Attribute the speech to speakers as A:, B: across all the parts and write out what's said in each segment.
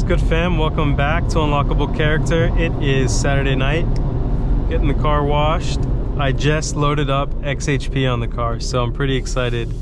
A: good, fam? Welcome back to Unlockable Character. It is Saturday night. Getting the car washed. I just loaded up XHP on the car, so I'm pretty excited.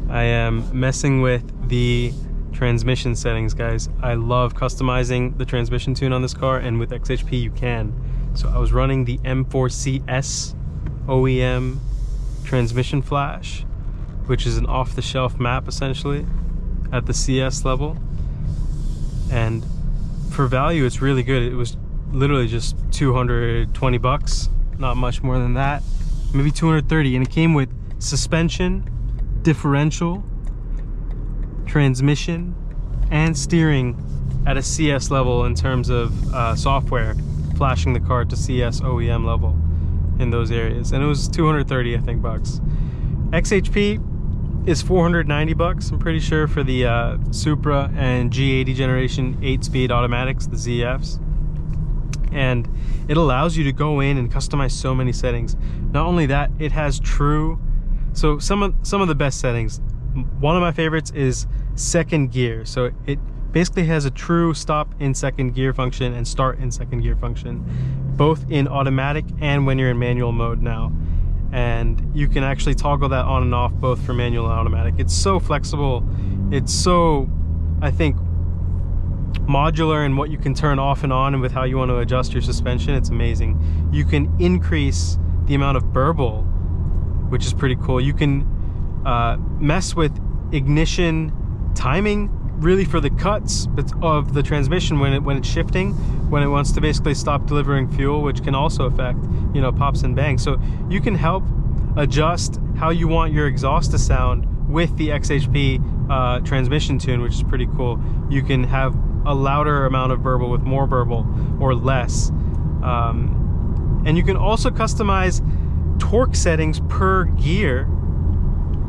A: I am messing with the transmission settings, guys. I love customizing the transmission tune on this car, and with XHP you can. So I was running the M4CS OEM transmission flash, which is an off-the-shelf map essentially at the CS level. And for value, it's really good. It was literally just 220 bucks, not much more than that, maybe 230. And it came with suspension, differential, transmission, and steering at a CS level in terms of software, flashing the car to CS OEM level in those areas. And it was 230, I think, bucks. XHP is 490 bucks, I'm pretty sure, for the Supra and G80 generation 8-speed automatics, the ZFs. And it allows you to go in and customize so many settings. Not only that, it has true, so some of the best settings. One of my favorites is second gear. So it basically has a true stop in second gear function and start in second gear function, both in automatic and when you're in manual mode now. And you can actually toggle that on and off both for manual and automatic. It's so flexible. It's so, I think, modular in what you can turn off and on, and with how you want to adjust your suspension. It's amazing. You can increase the amount of burble, which is pretty cool. You can mess with ignition timing, really, for the cuts of the transmission when it's shifting, when it wants to basically stop delivering fuel, which can also affect, you know, pops and bangs. So you can help adjust how you want your exhaust to sound with the XHP transmission tune, which is pretty cool. You can have a louder amount of burble with more burble or less. And you can also customize torque settings per gear,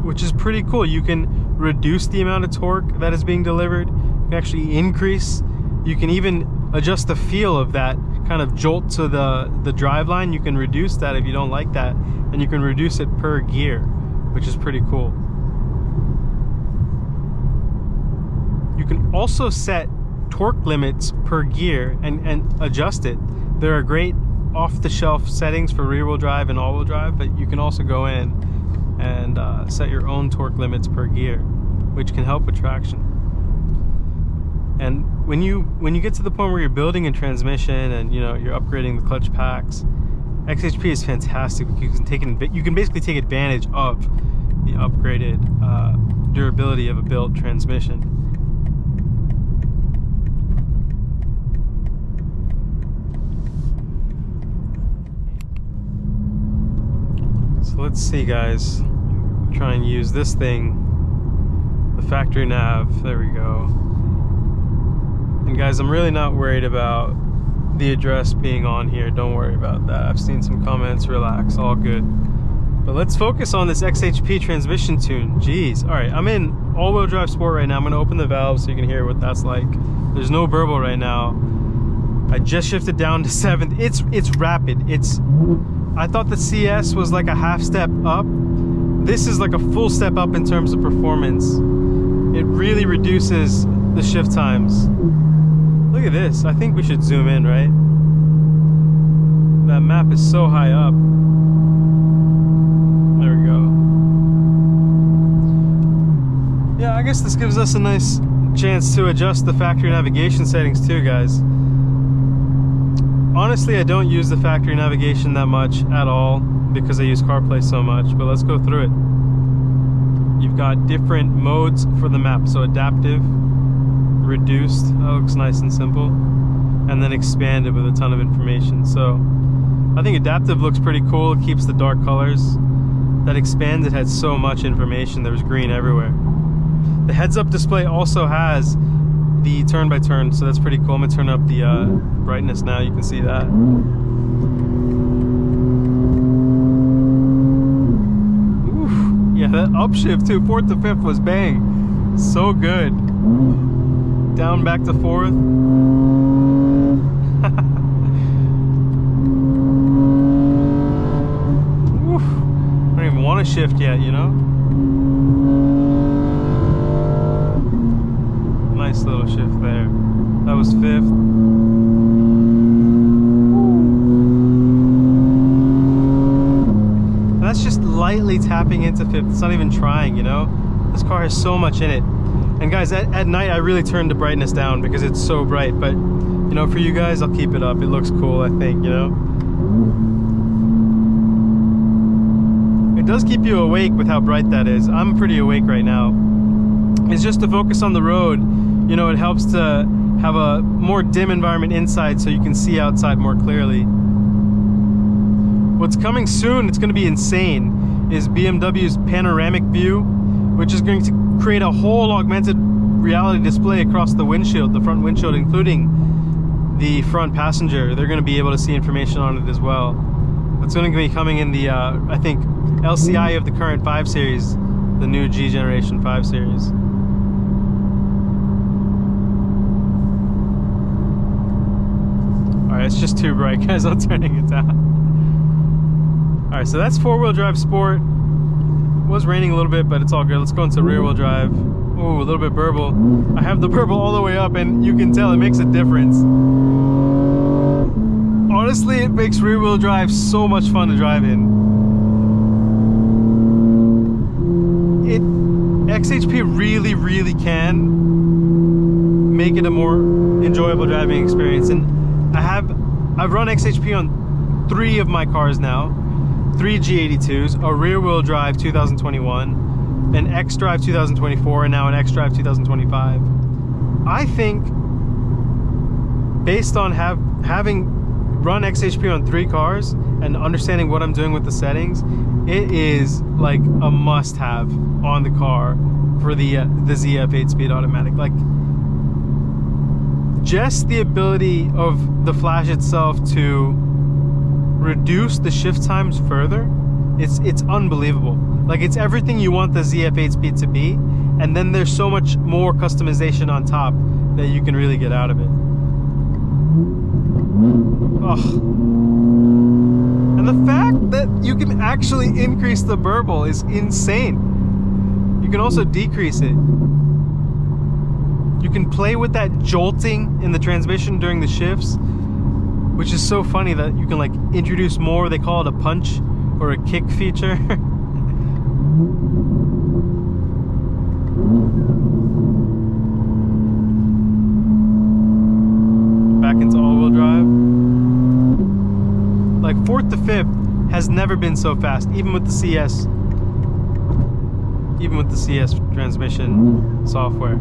A: which is pretty cool. You can reduce the amount of torque that is being delivered. You can actually increase. You can even adjust the feel of that kind of jolt to the drive line. You can reduce that if you don't like that, and you can reduce it per gear, which is pretty cool. You can also set torque limits per gear and adjust it. There are great off-the-shelf settings for rear-wheel drive and all-wheel drive, but you can also go in and set your own torque limits per gear, which can help with traction. And when you get to the point where you're building a transmission and you're upgrading the clutch packs, XHP is fantastic. You can basically take advantage of the upgraded durability of a built transmission. So let's see, guys. Try and use this thing, the factory nav. There we go. And guys, I'm really not worried about the address being on here. Don't worry about that. I've seen some comments. Relax, all good. But let's focus on this XHP transmission tune. Jeez. All right, I'm in all-wheel drive sport right now. I'm gonna open the valve so you can hear what that's like. There's no burble right now. I just shifted down to 7th. It's rapid. I thought the CS was like a half step up. This is like a full step up in terms of performance. It really reduces the shift times. Look at this. I think we should zoom in, right? That map is so high up. There we go. Yeah, I guess this gives us a nice chance to adjust the factory navigation settings too, guys. Honestly, I don't use the factory navigation that much at all because I use CarPlay so much, but let's go through it. You've got different modes for the map. So adaptive, reduced, that looks nice and simple, and then expanded with a ton of information. So I think adaptive looks pretty cool. It keeps the dark colors. That expanded had so much information. There was green everywhere. The heads-up display also has the turn-by-turn, so that's pretty cool. I'm gonna turn up the brightness now. You can see that. Oof. Yeah, that upshift too. 4th to 5th was bang. So good. Down back to 4th. Oof. I don't even want to shift yet, you know? Nice little little shift there. That was 5th. And that's just lightly tapping into 5th. It's not even trying, you know? This car has so much in it. And guys, at night I really turned the brightness down because it's so bright, but you know, for you guys, I'll keep it up. It looks cool, I think, you know? It does keep you awake with how bright that is. I'm pretty awake right now. It's just to focus on the road. You know, it helps to have a more dim environment inside so you can see outside more clearly. What's coming soon, it's going to be insane, is BMW's panoramic view, which is going to create a whole augmented reality display across the windshield, the front windshield, including the front passenger. They're going to be able to see information on it as well. It's going to be coming in the, I think, LCI of the current 5 Series, the new G Generation 5 Series. Alright, it's just too bright, guys. I'm turning it down. Alright, so that's 4-wheel drive sport. It was raining a little bit, but it's all good. Let's go into rear-wheel drive. Ooh, a little bit burble. I have the burble all the way up, and you can tell it makes a difference. Honestly, it makes rear-wheel drive so much fun to drive in. XHP really, really can make it a more enjoyable driving experience. And I've run XHP on 3 of my cars now. 3 G82s, a rear-wheel drive 2021, an Xdrive 2024, and now an Xdrive 2025. I think, based on having run XHP on 3 cars and understanding what I'm doing with the settings, it is like a must-have on the car for the ZF 8-speed automatic. Like, just the ability of the Flash itself to reduce the shift times further, it's unbelievable. Like, it's everything you want the ZF 8-speed to be, and then there's so much more customization on top that you can really get out of it. Oh. And the fact that you can actually increase the burble is insane. You can also decrease it. You can play with that jolting in the transmission during the shifts, which is so funny that you can like introduce more. They call it a punch or a kick feature. Back into all-wheel drive. Like 4th to 5th has never been so fast, even with the CS. Even with the CS transmission software.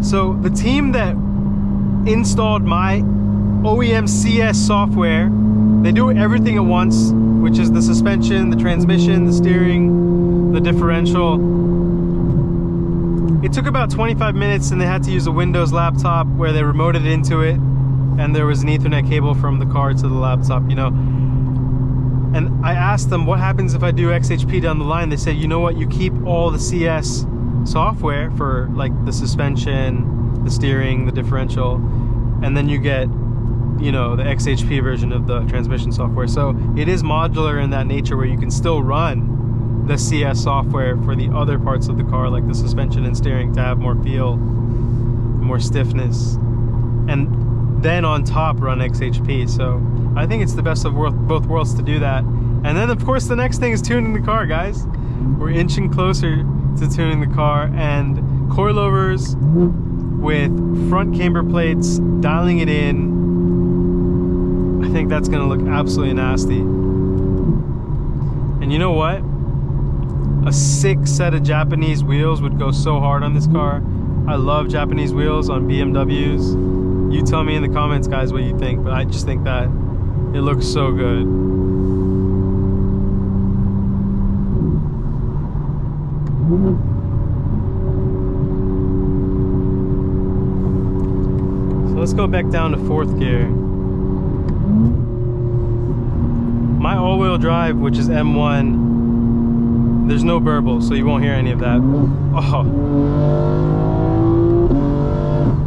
A: So the team that installed my OEM CS software, they do everything at once, which is the suspension, the transmission, the steering, the differential. It took about 25 minutes, and they had to use a Windows laptop where they remoted into it, and there was an Ethernet cable from the car to the laptop, you know. And I asked them, what happens if I do XHP down the line? They said, you know what, you keep all the CS software for like the suspension, the steering, the differential, and then you get, you know, the XHP version of the transmission software. So it is modular in that nature where you can still run the CS software for the other parts of the car, like the suspension and steering, to have more feel, more stiffness, and then on top run XHP. So I think it's the best of both worlds to do that. And then of course the next thing is tuning the car, guys. We're inching closer to tuning the car, and coilovers with front camber plates, dialing it in. I think that's gonna look absolutely nasty. And you know what? A 6 set of Japanese wheels would go so hard on this car. I love Japanese wheels on BMWs. You tell me in the comments, guys, what you think, but I just think that it looks so good. So let's go back down to 4th gear. My all-wheel drive, which is M1, there's no burble, so you won't hear any of that.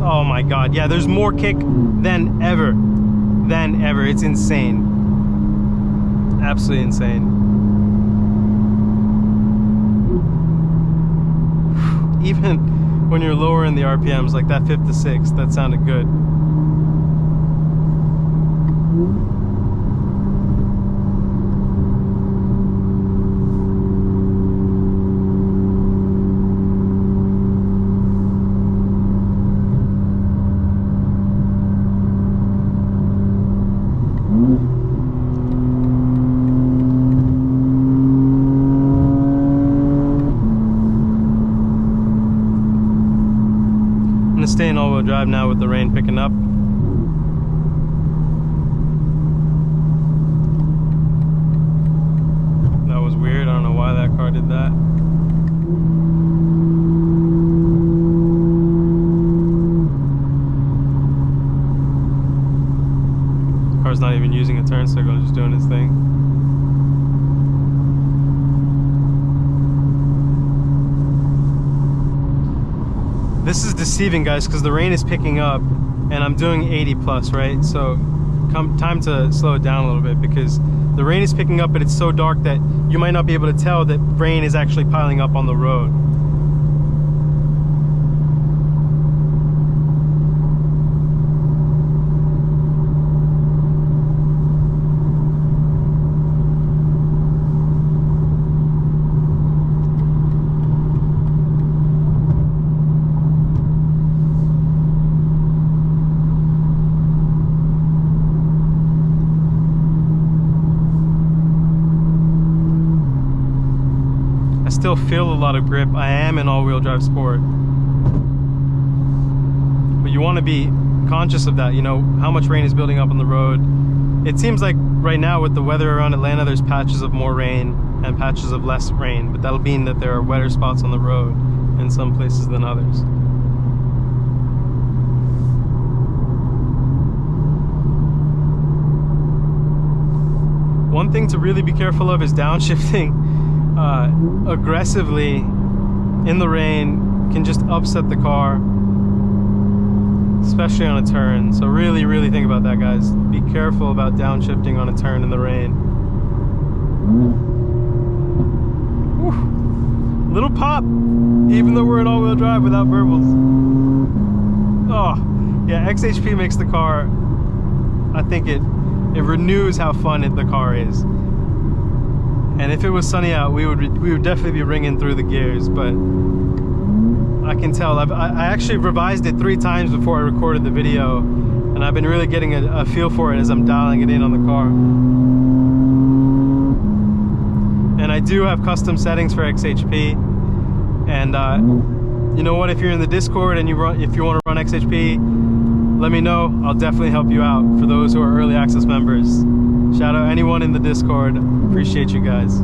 A: Oh my god, yeah, there's more kick than ever. It's insane. Absolutely insane. even when you're lower in the RPMs, like that 5th to 6th, that sounded good. I'm gonna stay in all-wheel drive now with the rain picking up. That was weird. I don't know why that car did that. The car's not even using a turn signal, just doing its thing. This is deceiving, guys, because the rain is picking up and I'm doing 80 plus, right? So time to slow it down a little bit, because the rain is picking up, but it's so dark that you might not be able to tell that rain is actually piling up on the road. I still feel a lot of grip. I am an all-wheel drive sport, but you want to be conscious of that, you know, how much rain is building up on the road. It seems like right now with the weather around Atlanta, there's patches of more rain and patches of less rain, but that'll mean that there are wetter spots on the road in some places than others. One thing to really be careful of is downshifting aggressively in the rain can just upset the car, especially on a turn. So really think about that, guys. Be careful about downshifting on a turn in the rain. Whew. Little pop, even though we're in all-wheel drive without burbles. Oh yeah, XHP makes the car, I think it renews how fun the car is. And if it was sunny out, we would definitely be ringing through the gears, but I can tell. I actually revised it 3 times before I recorded the video, and I've been really getting a feel for it as I'm dialing it in on the car. And I do have custom settings for XHP, and you know what, if you're in the Discord and if you want to run XHP, let me know. I'll definitely help you out for those who are early access members. Shout out anyone in the Discord. Appreciate you guys.